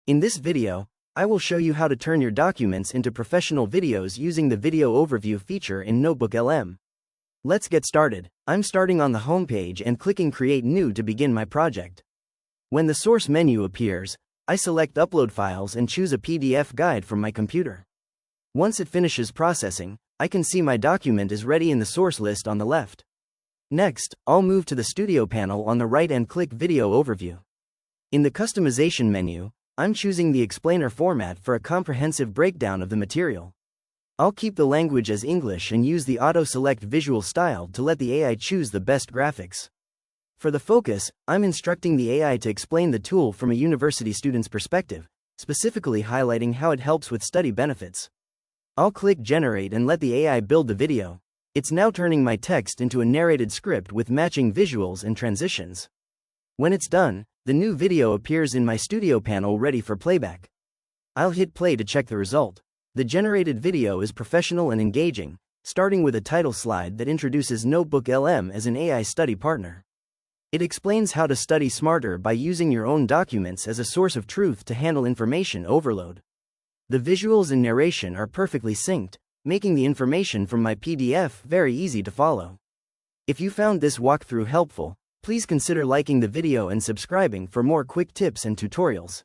In this video, I will show you how to turn your documents into professional videos using the Video Overview feature in NotebookLM. Let's get started. I'm starting on the home page and clicking Create New to begin my project. When the source menu appears, I select Upload Files and choose a PDF guide from my computer. Once it finishes processing, I can see my document is ready in the source list on the left. Next, I'll move to the Studio panel on the right and click Video Overview. In the Customization menu, I'm choosing the explainer format for a comprehensive breakdown of the material. I'll keep the language as English and use the auto-select visual style to let the AI choose the best graphics. For the focus, I'm instructing the AI to explain the tool from a university student's perspective, specifically highlighting how it helps with study benefits. I'll click Generate and let the AI build the video. It's now turning my text into a narrated script with matching visuals and transitions. When it's done, the new video appears in my Studio panel ready for playback. I'll hit play to check the result. The generated video is professional and engaging, starting with a title slide that introduces NotebookLM as an AI study partner. It explains how to study smarter by using your own documents as a source of truth to handle information overload. The visuals and narration are perfectly synced, making the information from my PDF very easy to follow. If you found this walkthrough helpful, please consider liking the video and subscribing for more quick tips and tutorials.